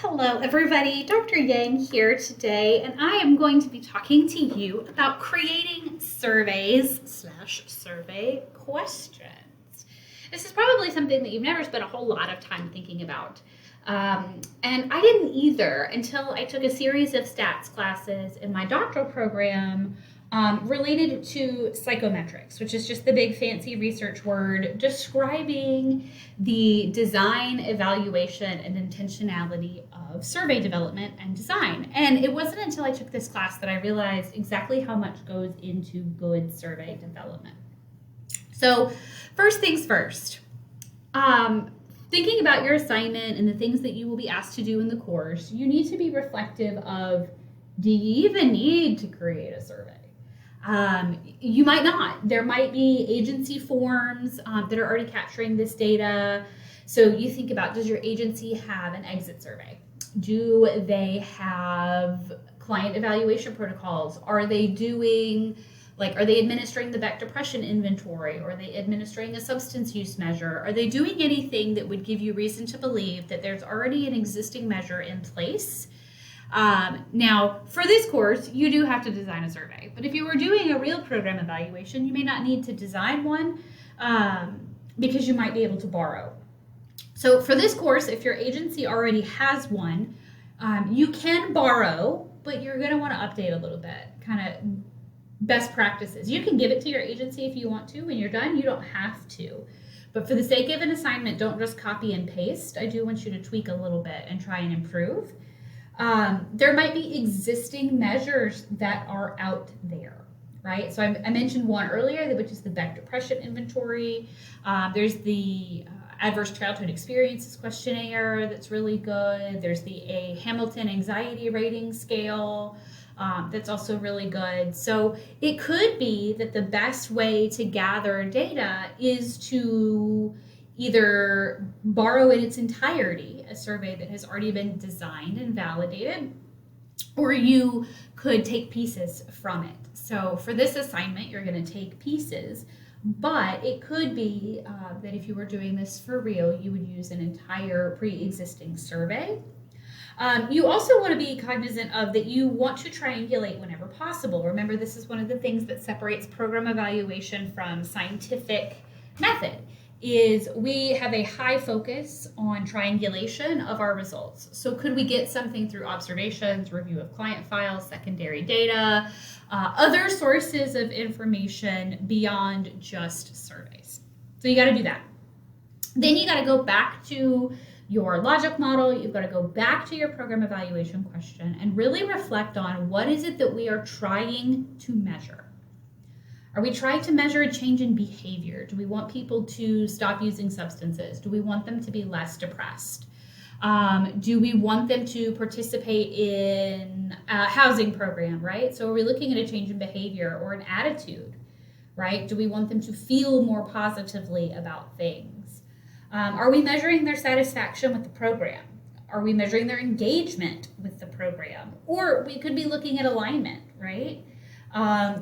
Hello, everybody. Dr. Yang here today, and I am going to be talking to you about creating surveys/survey questions. This is probably something that you've never spent a whole lot of time thinking about. And I didn't either until I took a series of stats classes in my doctoral program related to psychometrics, which is just the big fancy research word describing the design, evaluation, and intentionality of survey development and design. And it wasn't until I took this class that I realized exactly how much goes into good survey development. So first things first, thinking about your assignment and the things that you will be asked to do in the course, you need to be reflective of, do you even need to create a survey? You might not. There might be agency forms that are already capturing this data. So you think about, does your agency have an exit survey? Do they have client evaluation protocols? Are they administering the Beck Depression Inventory? Or are they administering a substance use measure? Are they doing anything that would give you reason to believe that there's already an existing measure in place? Now, for this course, you do have to design a survey. But if you were doing a real program evaluation, you may not need to design one because you might be able to borrow. So for this course, if your agency already has one, you can borrow, but you're going to want to update a little bit, kind of best practices. You can give it to your agency if you want to. When you're done, you don't have to. But for the sake of an assignment, don't just copy and paste. I do want you to tweak a little bit and try and improve. There might be existing measures that are out there, right? So I mentioned one earlier, which is the Beck Depression Inventory. There's the Adverse Childhood Experiences Questionnaire that's really good. There's the Hamilton Anxiety Rating Scale that's also really good. So it could be that the best way to gather data is to either borrow in its entirety a survey that has already been designed and validated, or you could take pieces from it. So for this assignment, you're going to take pieces, but it could be that if you were doing this for real, you would use an entire pre-existing survey. You also want to be cognizant of that you want to triangulate whenever possible. Remember, this is one of the things that separates program evaluation from scientific method. Is we have a high focus on triangulation of our results. So could we get something through observations, review of client files, secondary data, other sources of information beyond just surveys? So you got to do that. Then you got to go back to your logic model. You've got to go back to your program evaluation question and really reflect on what is it that we are trying to measure. Are we trying to measure a change in behavior? Do we want people to stop using substances? Do we want them to be less depressed? Do we want them to participate in a housing program, right? So are we looking at a change in behavior or an attitude, right? Do we want them to feel more positively about things? Are we measuring their satisfaction with the program? Are we measuring their engagement with the program? Or we could be looking at alignment, right?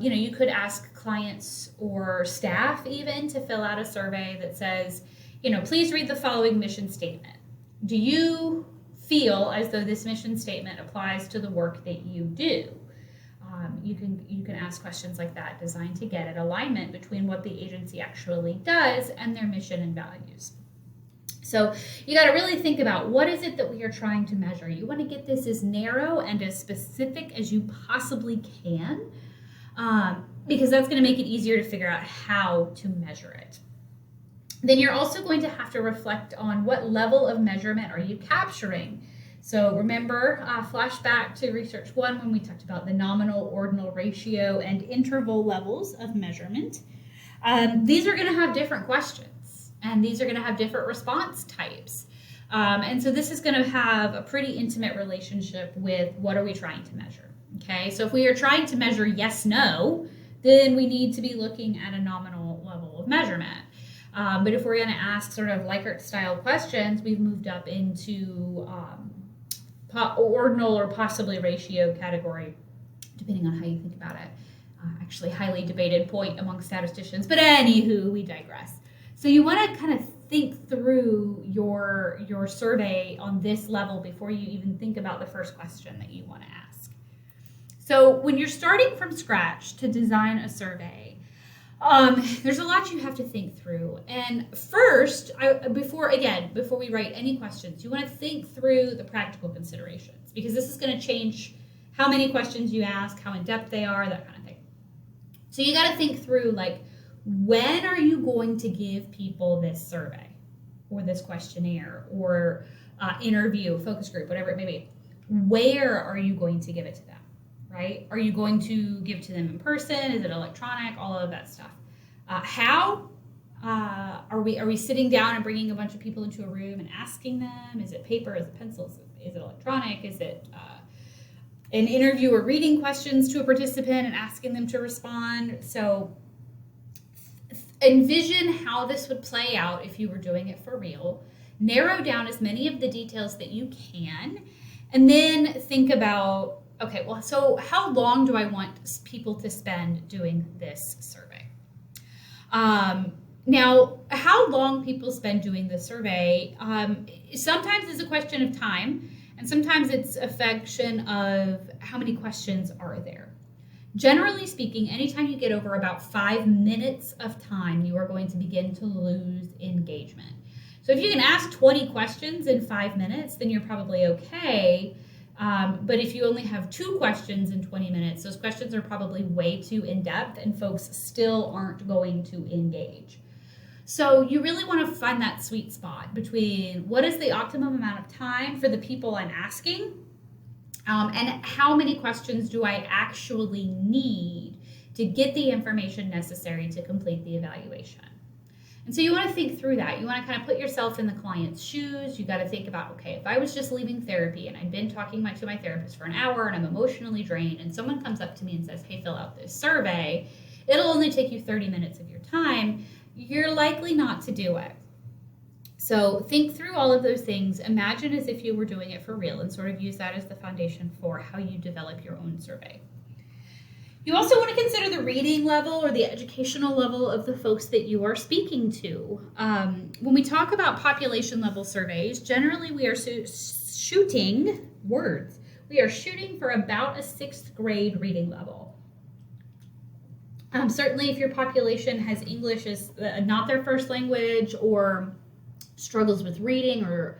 You could ask clients or staff even to fill out a survey that says, please read the following mission statement. Do you feel as though this mission statement applies to the work that you do? You can ask questions like that designed to get at alignment between what the agency actually does and their mission and values. So you got to really think about, what is it that we are trying to measure? You want to get this as narrow and as specific as you possibly can. Because that's going to make it easier to figure out how to measure it. Then you're also going to have to reflect on what level of measurement are you capturing. So remember, flashback to Research 1 when we talked about the nominal, ordinal ratio, and interval levels of measurement. These are going to have different questions, and these are going to have different response types. And so this is going to have a pretty intimate relationship with what are we trying to measure. Okay, so if we are trying to measure yes, no, then we need to be looking at a nominal level of measurement. But if we're going to ask sort of Likert-style questions, we've moved up into ordinal or possibly ratio category, depending on how you think about it. Actually, highly debated point among statisticians, but anywho, we digress. So you want to kind of think through your survey on this level before you even think about the first question that you want to ask. So when you're starting from scratch to design a survey, there's a lot you have to think through. And first, before we write any questions, you want to think through the practical considerations, because this is going to change how many questions you ask, how in depth they are, that kind of thing. So you got to think through, like, when are you going to give people this survey or this questionnaire or interview, focus group, whatever it may be? Where are you going to give it to them? Right? Are you going to give to them in person? Is it electronic? All of that stuff. How? Are we sitting down and bringing a bunch of people into a room and asking them? Is it paper? Is it pencils? Is it electronic? Is it an interview or reading questions to a participant and asking them to respond? So envision how this would play out if you were doing it for real. Narrow down as many of the details that you can, and then think about, okay, well, so how long do I want people to spend doing this survey? Now, how long people spend doing this survey, sometimes is a question of time, and sometimes it's a function of how many questions are there. Generally speaking, anytime you get over about 5 minutes of time, you are going to begin to lose engagement. So if you can ask 20 questions in 5 minutes, then you're probably okay. But if you only have 2 questions in 20 minutes, those questions are probably way too in-depth and folks still aren't going to engage. So you really want to find that sweet spot between what is the optimum amount of time for the people I'm asking, and how many questions do I actually need to get the information necessary to complete the evaluation. And so you want to think through that. You want to kind of put yourself in the client's shoes. You got to think about, okay, if I was just leaving therapy and I'd been talking to my therapist for an hour and I'm emotionally drained and someone comes up to me and says, hey, fill out this survey, it'll only take you 30 minutes of your time, you're likely not to do it. So think through all of those things. Imagine as if you were doing it for real and sort of use that as the foundation for how you develop your own survey. You also want to consider the reading level or the educational level of the folks that you are speaking to. When we talk about population level surveys, generally we are shooting for about a 6th grade reading level. Certainly if your population has English as not their first language or struggles with reading or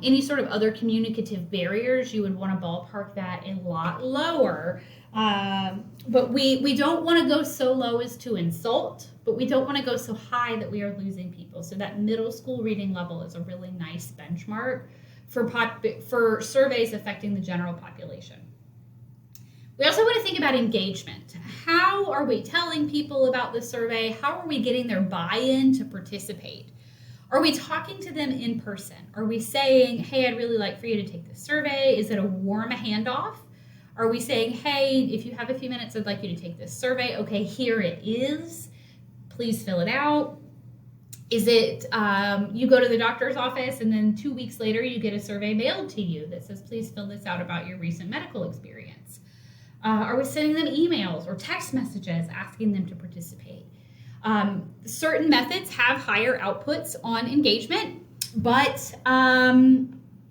any sort of other communicative barriers, you would want to ballpark that a lot lower. But we don't want to go so low as to insult, but we don't want to go so high that we are losing people. So that middle school reading level is a really nice benchmark for surveys affecting the general population. We also want to think about engagement. How are we telling people about the survey? How are we getting their buy-in to participate? Are we talking to them in person? Are we saying, hey, I'd really like for you to take this survey? Is it a warm handoff? Are we saying, hey, if you have a few minutes, I'd like you to take this survey. Okay, here it is. Please fill it out. Is it you go to the doctor's office and then 2 weeks later you get a survey mailed to you that says, please fill this out about your recent medical experience? Are we sending them emails or text messages asking them to participate? Certain methods have higher outputs on engagement, but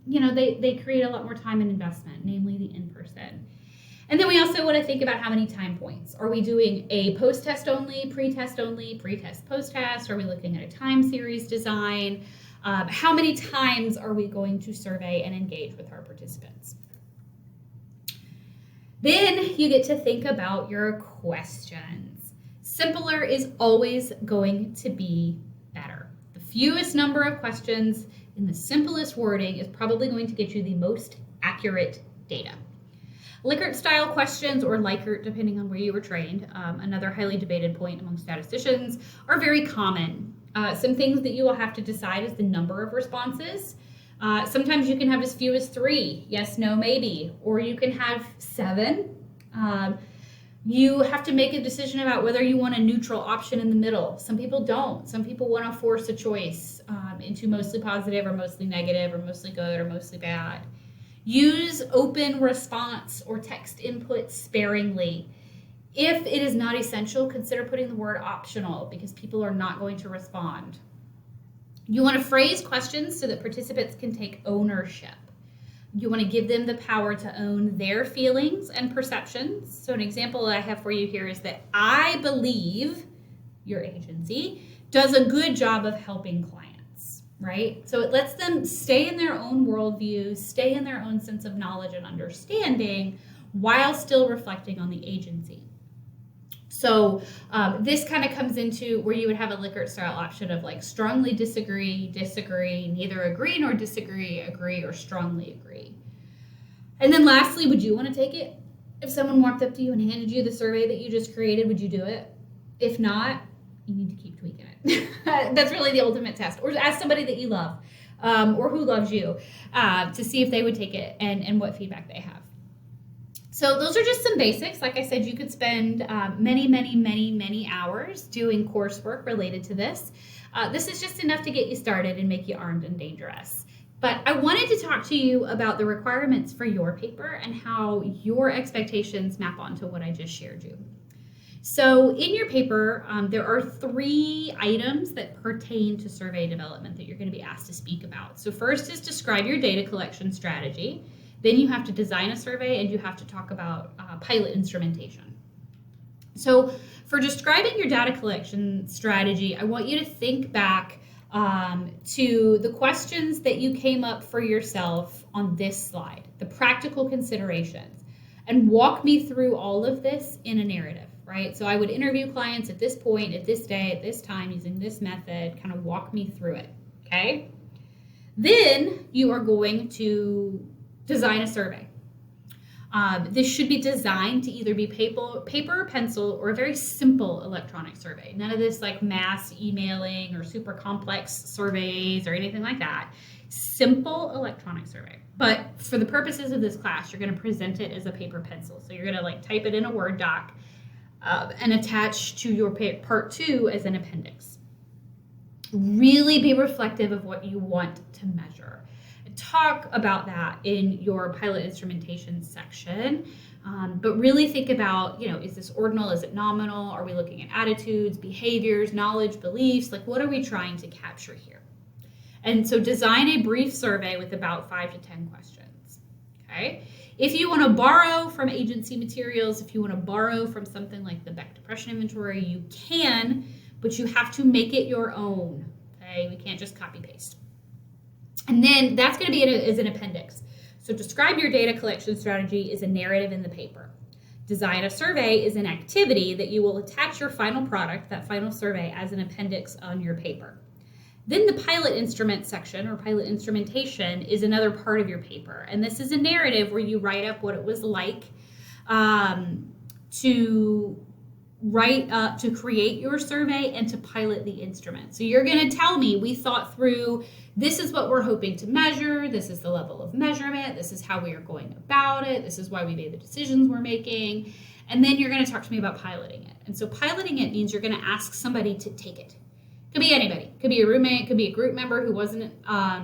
they create a lot more time and investment, namely the in-person. And then we also want to think about how many time points. Are we doing a post-test only, pre-test only, pre-test, post-test? Are we looking at a time series design? How many times are we going to survey and engage with our participants? Then you get to think about your questions. Simpler is always going to be better. The fewest number of questions in the simplest wording is probably going to get you the most accurate data. Likert-style questions, or Likert, depending on where you were trained, another highly debated point among statisticians, are very common. Some things that you will have to decide is the number of responses. Sometimes you can have as few as 3, yes, no, maybe, or you can have 7. You have to make a decision about whether you want a neutral option in the middle. Some people don't. Some people want to force a choice into mostly positive or mostly negative or mostly good or mostly bad. Use open response or text input sparingly. If it is not essential, consider putting the word optional because people are not going to respond. You want to phrase questions so that participants can take ownership. You want to give them the power to own their feelings and perceptions. So an example I have for you here is that I believe your agency does a good job of helping clients, right? So it lets them stay in their own worldview, stay in their own sense of knowledge and understanding while still reflecting on the agency. So this kind of comes into where you would have a Likert style option of like strongly disagree, disagree, neither agree nor disagree, agree, or strongly agree. And then lastly, would you want to take it? If someone walked up to you and handed you the survey that you just created, would you do it? If not, you need to keep tweaking it. That's really the ultimate test. Or ask somebody that you love or who loves you to see if they would take it and what feedback they have. So those are just some basics. Like I said, you could spend many hours doing coursework related to this. This is just enough to get you started and make you armed and dangerous. But I wanted to talk to you about the requirements for your paper and how your expectations map onto what I just shared you. So in your paper, there are 3 items that pertain to survey development that you're going to be asked to speak about. So first is describe your data collection strategy. Then you have to design a survey and you have to talk about pilot instrumentation. So for describing your data collection strategy, I want you to think back to the questions that you came up for yourself on this slide, the practical considerations, and walk me through all of this in a narrative, right? So I would interview clients at this point, at this day, at this time, using this method, kind of walk me through it, okay? Then you are going to design a survey. This should be designed to either be paper or pencil or a very simple electronic survey. None of this like mass emailing or super complex surveys or anything like that. Simple electronic survey. But for the purposes of this class, you're going to present it as a paper pencil. So you're going to like type it in a Word doc and attach to your part 2 as an appendix. Really be reflective of what you want to measure. Talk about that in your pilot instrumentation section, but really think about, is this ordinal, is it nominal, are we looking at attitudes, behaviors, knowledge, beliefs, like what are we trying to capture here? And so design a brief survey with about 5 to 10 questions, okay? If you want to borrow from agency materials, if you want to borrow from something like the Beck Depression Inventory, you can, but you have to make it your own, okay? We can't just copy paste. And then that's going to be as an appendix. So describe your data collection strategy is a narrative in the paper. Design a survey is an activity that you will attach your final product, that final survey, as an appendix on your paper. Then the pilot instrument section or pilot instrumentation is another part of your paper. And this is a narrative where you write up what it was like to create your survey and to pilot the instrument. So you're going to tell me we thought through, this is what we're hoping to measure, this is the level of measurement, this is how we are going about it, this is why we made the decisions we're making, and then you're going to talk to me about piloting it. And so piloting it means you're going to ask somebody to take it. Could be anybody. Could be a roommate, could be a group member who wasn't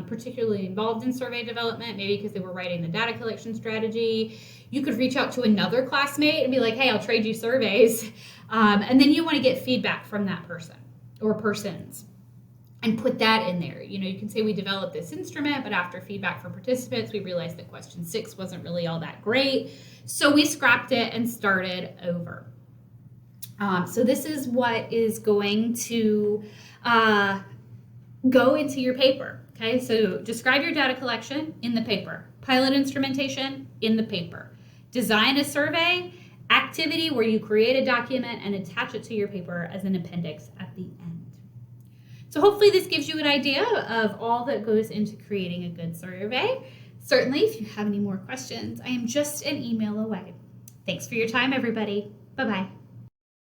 particularly involved in survey development, maybe because they were writing the data collection strategy. You could reach out to another classmate and be like, hey, I'll trade you surveys. And then you want to get feedback from that person or persons and put that in there. You can say we developed this instrument, but after feedback from participants, we realized that question 6 wasn't really all that great. So we scrapped it and started over. So this is what is going to go into your paper. Okay, so describe your data collection in the paper. Pilot instrumentation in the paper. Design a survey activity where you create a document and attach it to your paper as an appendix at the end. So hopefully this gives you an idea of all that goes into creating a good survey. Certainly, if you have any more questions, I am just an email away. Thanks for your time, everybody. Bye-bye.